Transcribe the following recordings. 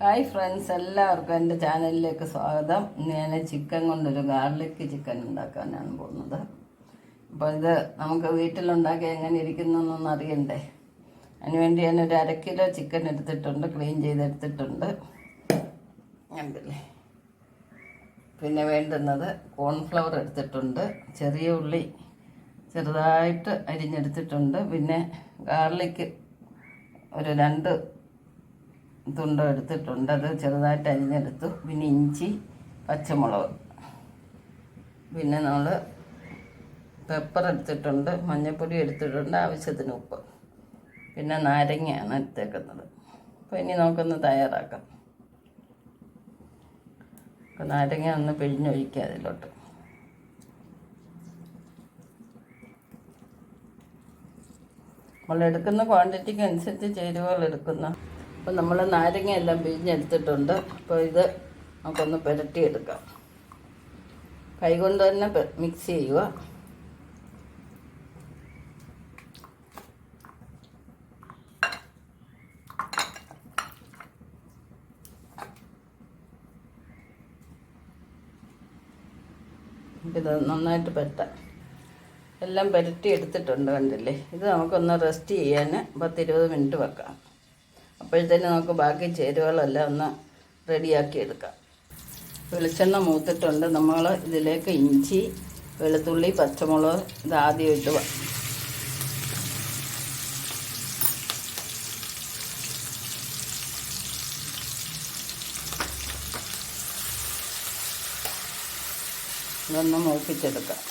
Hi friends, എല്ലാവർക്കും എൻ്റെ ചാനലിലേക്ക് സ്വാഗതം. ഇന്ന് ഞാൻ ചിക്കൻ കൊണ്ടൊരു ഗാർലിക് ചിക്കൻ ഉണ്ടാക്കാനാണ് പോകുന്നത്. അപ്പോൾ ഇത് നമുക്ക് വീട്ടിലുണ്ടാക്കി എങ്ങനെ ഇരിക്കുന്നതെന്നൊന്നും അറിയണ്ടേ. അതിനുവേണ്ടി ഞാനൊരു 1/2 കിലോ ചിക്കൻ എടുത്തിട്ടുണ്ട്, ക്ലീൻ ചെയ്തെടുത്തിട്ടുണ്ട്. കണ്ടില്ലേ. പിന്നെ വേണ്ടുന്നത് കോൺഫ്ലവർ എടുത്തിട്ടുണ്ട്, ചെറിയ ഉള്ളി ചെറുതായിട്ട് അരിഞ്ഞെടുത്തിട്ടുണ്ട്, പിന്നെ ഗാർലിക് ഒരു 2 തുണ്ടോ എടുത്തിട്ടുണ്ട്, അത് ചെറുതായിട്ട് അരിഞ്ഞെടുത്തു. പിന്നെ ഇഞ്ചി, പച്ചമുളക്, പിന്നെ നമ്മൾ പെപ്പർ എടുത്തിട്ടുണ്ട്, മഞ്ഞൾപ്പൊടി എടുത്തിട്ടുണ്ട്, ആവശ്യത്തിന് ഉപ്പ്, പിന്നെ നാരങ്ങയാണ് എടുത്തേക്കുന്നത്. അപ്പോൾ ഇനി നമുക്കൊന്ന് തയ്യാറാക്കാം. അപ്പോൾ നാരങ്ങ ഒന്ന് പിഴിഞ്ഞൊഴിക്കുക അതിലോട്ട്. നമ്മൾ എടുക്കുന്ന ക്വാണ്ടിറ്റിക്ക് അനുസരിച്ച് ചേരുവകൾ എടുക്കുന്ന. അപ്പോൾ നമ്മൾ നാരങ്ങ എല്ലാം പിഴിഞ്ഞെടുത്തിട്ടുണ്ട്. അപ്പോൾ ഇത് നമുക്കൊന്ന് പുരട്ടിയെടുക്കാം. കൈകൊണ്ട് തന്നെ മിക്സ് ചെയ്യുക. ഇത് നന്നായിട്ട് പുരട്ടാം. എല്ലാം പുരട്ടി എടുത്തിട്ടുണ്ട്, കണ്ടില്ലേ. ഇത് നമുക്കൊന്ന് റെസ്റ്റ് ചെയ്യാൻ 10-20 മിനിറ്റ് വെക്കാം. അപ്പോഴത്തേന് നമുക്ക് ബാക്കി ചേരുവകളെല്ലാം ഒന്ന് റെഡിയാക്കി എടുക്കാം. വെളിച്ചെണ്ണ മൂത്തിട്ടുണ്ട്. നമ്മൾ ഇതിലേക്ക് ഇഞ്ചി, വെളുത്തുള്ളി, പച്ചമുളക് ഇത് ആദ്യം ഇടുക. ഇതൊന്ന് മൂപ്പിച്ചെടുക്കാം.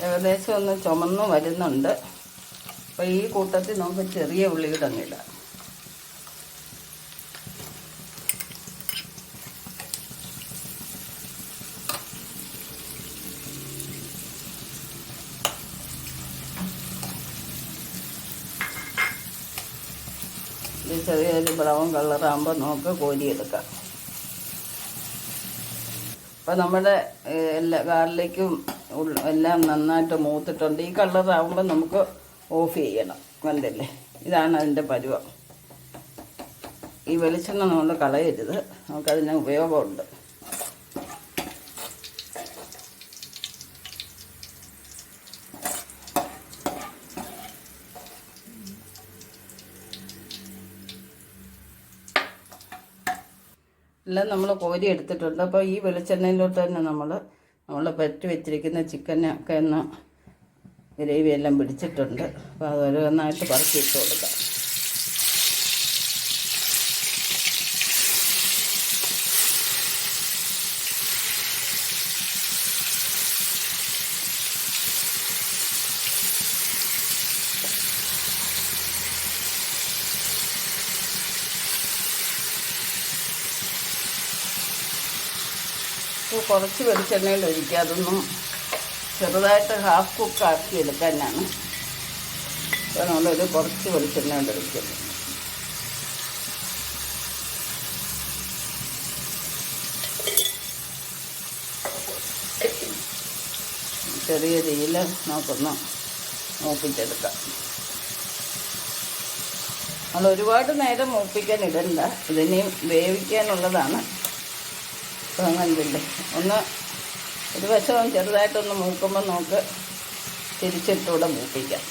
ഏകദേശം ഒന്ന് ചുമന്ന് വരുന്നുണ്ട്. അപ്പോൾ ഈ കൂട്ടത്തിൽ നമുക്ക് ചെറിയ ഉള്ളി ഇടങ്ങില്ല. ഇത് ചെറിയൊരു ബ്രൗൺ കളറാകുമ്പോൾ നമുക്ക് കോരിയെടുക്കാം. അപ്പോൾ നമ്മുടെ എല്ലാ ഗാർലിക്കും എല്ലാം നന്നായിട്ട് മൂത്തിട്ടുണ്ട്. ഈ കളറാകുമ്പോൾ നമുക്ക് ഓഫ് ചെയ്യണം. കണ്ടില്ലേ, ഇതാണ് അതിൻ്റെ പരുവം. ഈ വെളിച്ചെണ്ണ നമ്മൾ കളയരുത്, നമുക്കതിന് ഉപയോഗമുണ്ട്. എല്ലാം നമ്മൾ കോരി എടുത്തിട്ടുണ്ട്. അപ്പോൾ ഈ വെളിച്ചെണ്ണയിലോട്ട് തന്നെ നമ്മൾ പറ്റി വെച്ചിരിക്കുന്ന ചിക്കനൊക്കെ ഒന്ന് ഗ്രേവി എല്ലാം പിടിച്ചിട്ടുണ്ട്. അപ്പോൾ അത് ഓരോന്നായിട്ട് പറക്കി ഇട്ട് കൊടുക്കാം. കുറച്ച് വെളിച്ചെണ്ണയിൽ ഒഴിക്കുക. അതൊന്നും ചെറുതായിട്ട് ഹാഫ് കുക്കാക്കി എടുക്കാനാണ്. അപ്പോൾ നമ്മളൊരു കുറച്ച് വെളിച്ചെണ്ണ കൊണ്ട് ഒഴിക്കുന്നത്. ചെറിയ തീയിൽ നമുക്കൊന്ന് മൂപ്പിച്ചെടുക്കാം. നമ്മൾ ഒരുപാട് നേരം മൂപ്പിക്കാൻ ഇടണ്ട, ഇതിനെയും വേവിക്കാനുള്ളതാണ്. അപ്പോൾ അങ്ങനെയില്ലേ, ഒരു വശം ചെറുതായിട്ടൊന്ന് മൂക്കുമ്പോൾ നമുക്ക് തിരിച്ചിട്ടൂടെ മൂപ്പിക്കാം.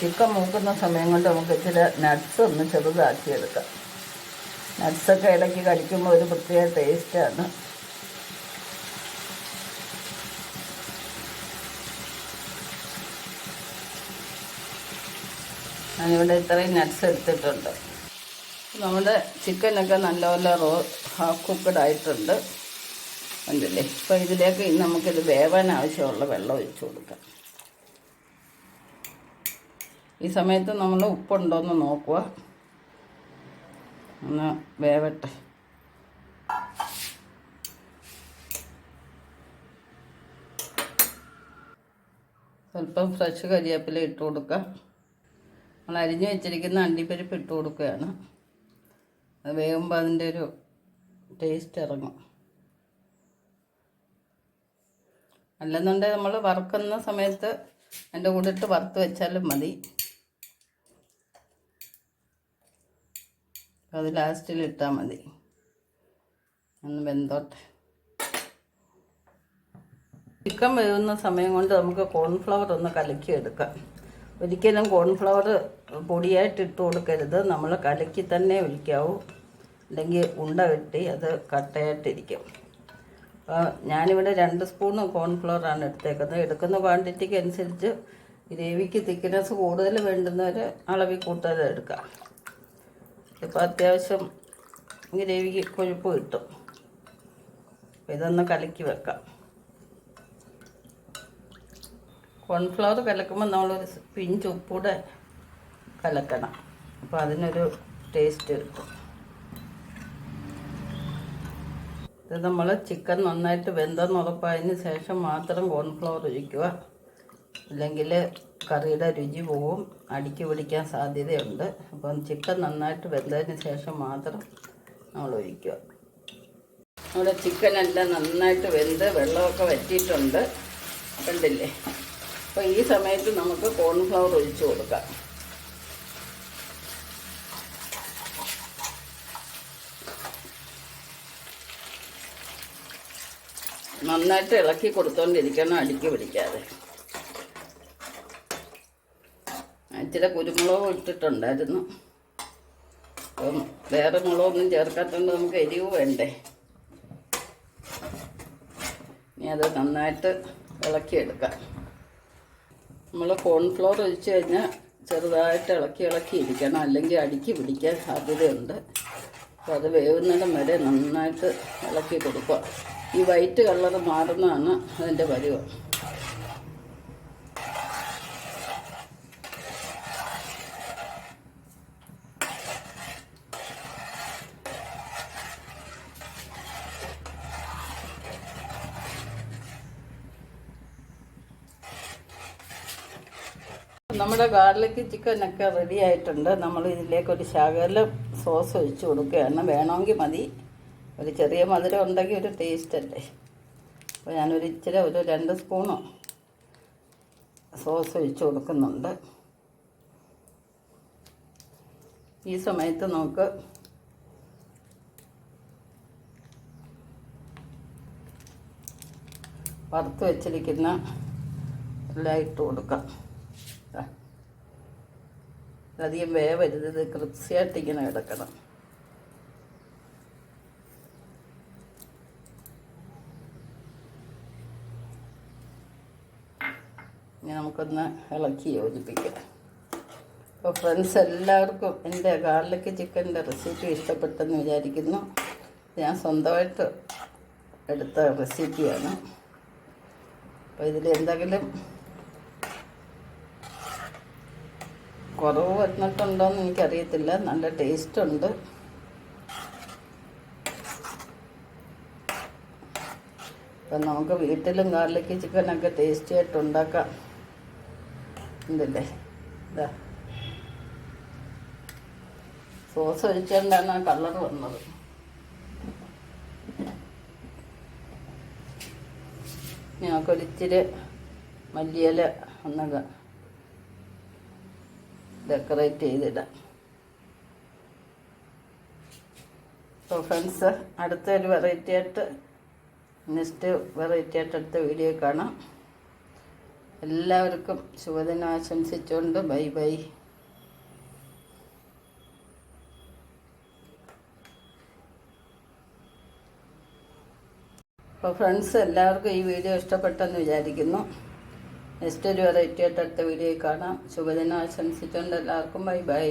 ചിക്കൻ മൂക്കുന്ന സമയം കൊണ്ട് നമുക്ക് ഇച്ചിരി നട്ട്സ് ഒന്ന് ചെറുതാക്കിയെടുക്കാം. നട്ട്സൊക്കെ ഇടയ്ക്ക് കടിക്കുമ്പോൾ ഒരു പ്രത്യേക ടേസ്റ്റാണ്. ഞാനിവിടെ ഇത്രയും നട്ട്സ് എടുത്തിട്ടുണ്ട്. നമ്മുടെ ചിക്കനൊക്കെ നല്ലപോലെ ഹാഫ് കുക്കഡ് ആയിട്ടുണ്ട് കണ്ടില്ലേ. അപ്പോൾ ഇതിലേക്ക് നമുക്കിത് വേവാൻ ആവശ്യമുള്ള വെള്ളം ഒഴിച്ചു കൊടുക്കാം. ഈ സമയത്ത് നമ്മൾ ഉപ്പുണ്ടോയെന്ന് നോക്കുക, ഒന്ന് വേവട്ടെ. സ്വല്പം ഫ്രഷ് കരിവേപ്പില ഇട്ട് കൊടുക്കാം. നമ്മൾ അരിഞ്ഞു വെച്ചിരിക്കുന്ന അണ്ടിപ്പരിപ്പ് ഇട്ട് കൊടുക്കുകയാണ്. അത് വേകുമ്പോൾ അതിൻ്റെ ഒരു ടേസ്റ്റ് ഇറങ്ങും. അല്ലെന്നുണ്ടെങ്കിൽ നമ്മൾ വറുക്കുന്ന സമയത്ത് അതിൻ്റെ കൂടെ ഇട്ട് വറുത്ത് വെച്ചാലും മതി. അത് ലാസ്റ്റിൽ ഇട്ടാൽ മതി. ഒന്ന് വെന്തോട്ടെ. ചിക്കൻ വേവുന്ന സമയം കൊണ്ട് നമുക്ക് കോൺഫ്ലവർ ഒന്ന് കലക്കിയെടുക്കാം. ഒരിക്കലും കോൺഫ്ലവർ പൊടിയായിട്ട് ഇട്ട് കൊടുക്കരുത്, നമ്മൾ കലക്കി തന്നെ ഒഴിക്കാവൂ, അല്ലെങ്കിൽ ഉണ്ട കെട്ടി അത് കട്ടയായിട്ടിരിക്കും. അപ്പോൾ ഞാനിവിടെ 2 സ്പൂൺ കോൺഫ്ലവറാണ് എടുത്തേക്കുന്നത്. എടുക്കുന്ന ക്വാണ്ടിറ്റിക്ക് അനുസരിച്ച് ഗ്രേവിക്ക് തിക്നെസ് കൂടുതൽ വേണ്ടുന്നവർ അളവിൽ കൂടുതൽ എടുക്കാം. ഇപ്പോൾ അത്യാവശ്യം ഗ്രേവിക്ക് കൊഴുപ്പ് കിട്ടും. അപ്പോൾ ഇതൊന്ന് കലക്കി വെക്കാം. കോൺഫ്ലവർ കലക്കുമ്പോൾ നമ്മളൊരു പിഞ്ച് ഉപ്പൂടെ കലക്കണം. അപ്പോൾ അതിനൊരു ടേസ്റ്റ് കിട്ടും. ഇത് നമ്മൾ ചിക്കൻ നന്നായിട്ട് വെന്തെന്ന് ഉറപ്പായതിന് ശേഷം മാത്രം കോൺഫ്ലവർ ഒഴിക്കുക, അല്ലെങ്കിൽ കറിയുടെ രുചി പോവും, അടിക്ക് പിടിക്കാൻ സാധ്യതയുണ്ട്. അപ്പം ചിക്കൻ നന്നായിട്ട് വെന്തതിന് ശേഷം മാത്രം നമ്മൾ ഒഴിക്കുക. നമ്മുടെ ചിക്കനെല്ലാം നന്നായിട്ട് വെന്ത് വെള്ളമൊക്കെ വറ്റിയിട്ടുണ്ട്, കണ്ടില്ലേ. അപ്പോൾ ഈ സമയത്ത് നമുക്ക് കോൺഫ്ലവർ ഒഴിച്ചു കൊടുക്കാം. നന്നായിട്ട് ഇളക്കി കൊടുത്തോണ്ടിരിക്കണം, അടിക്ക് പിടിക്കാതെ. ഇച്ചിരി കുരുമുളക് ഇട്ടിട്ടുണ്ടായിരുന്നു, അപ്പം വേറെ മുളകൊന്നും ചേർക്കാത്തതുകൊണ്ട് നമുക്ക് എരിവ് വേണ്ടേ. ഇനി അത് നന്നായിട്ട് ഇളക്കിയെടുക്കാം. നമ്മൾ കോൺഫ്ലവർ ഒഴിച്ച് കഴിഞ്ഞാൽ ചെറുതായിട്ട് ഇളക്കി ഇരിക്കണം, അല്ലെങ്കിൽ അടിക്ക് പിടിക്കാൻ സാധ്യതയുണ്ട്. അപ്പോൾ അത് വേവുന്നിടം വരെ നന്നായിട്ട് ഇളക്കി കൊടുക്കുക. ഈ വൈറ്റ് കളർ മാറുന്നതാണ് അതിൻ്റെ പരുവം. നമ്മുടെ ഗാർലിക് ചിക്കനൊക്കെ റെഡി ആയിട്ടുണ്ട്. നമ്മൾ ഇതിലേക്കൊരു ശകലം സോസ് ഒഴിച്ച് കൊടുക്കുകയാണ്. വേണമെങ്കിൽ മതി, ഒരു ചെറിയ മധുരം ഉണ്ടെങ്കിൽ ഒരു ടേസ്റ്റ് അല്ലേ. അപ്പോൾ ഞാനൊരു ഇച്ചിരി ഒരു 2 സ്പൂണ് സോസ് ഒഴിച്ച് കൊടുക്കുന്നുണ്ട്. ഈ സമയത്ത് നമുക്ക് വറുത്ത് വെച്ചിരിക്കുന്ന എല്ലാം ഇട്ട് കൊടുക്കാം. അധികം വേവരുത്, ഇത് ക്രിപ്സിയായിട്ട് ഇങ്ങനെ കിടക്കണം. ഇനി നമുക്കൊന്ന് ഇളക്കി യോജിപ്പിക്കാം. അപ്പോൾ ഫ്രണ്ട്സ്, എല്ലാവർക്കും എൻ്റെ ഗാർലിക് ചിക്കൻ്റെ റെസിപ്പി ഇഷ്ടപ്പെട്ടെന്ന് വിചാരിക്കുന്നു. ഞാൻ സ്വന്തമായിട്ട് എടുത്ത റെസിപ്പിയാണ്. അപ്പോൾ ഇതിൽ എന്തെങ്കിലും കുറവ് വന്നിട്ടുണ്ടോയെന്ന് എനിക്കറിയത്തില്ല, നല്ല ടേസ്റ്റ് ഉണ്ട്. അപ്പം നമുക്ക് വീട്ടിലും ഗാർലിക് ചിക്കനൊക്കെ ടേസ്റ്റി ആയിട്ട് ഉണ്ടാക്കാം. എന്തല്ലേ, ഇതാ സോസ് ഒഴിച്ചുകൊണ്ടാണ് ആ കളർ വന്നത്. ഞങ്ങൾക്കൊരിച്ചിരി മല്ലിയില ഒന്ന് ഡെക്കറേറ്റ് ചെയ്തിടാം. അപ്പോൾ ഫ്രണ്ട്സ്, അടുത്തൊരു വെറൈറ്റി ആയിട്ട് നെക്സ്റ്റ് വെറൈറ്റി ആയിട്ട് അടുത്ത വീഡിയോ കാണാം. എല്ലാവർക്കും ശുഭദിനം ആശംസിച്ചുകൊണ്ട് ബൈ ബൈ. അപ്പോൾ ഫ്രണ്ട്സ്, എല്ലാവർക്കും ഈ വീഡിയോ ഇഷ്ടപ്പെട്ടെന്ന് വിചാരിക്കുന്നു. നെക്സ്റ്റ് ഒരു വെറൈറ്റി ആയിട്ട് അടുത്ത വീഡിയോ കാണാം. ശുഭദിനം ആശംസിച്ചുകൊണ്ട് എല്ലാവർക്കും ബൈ ബൈ.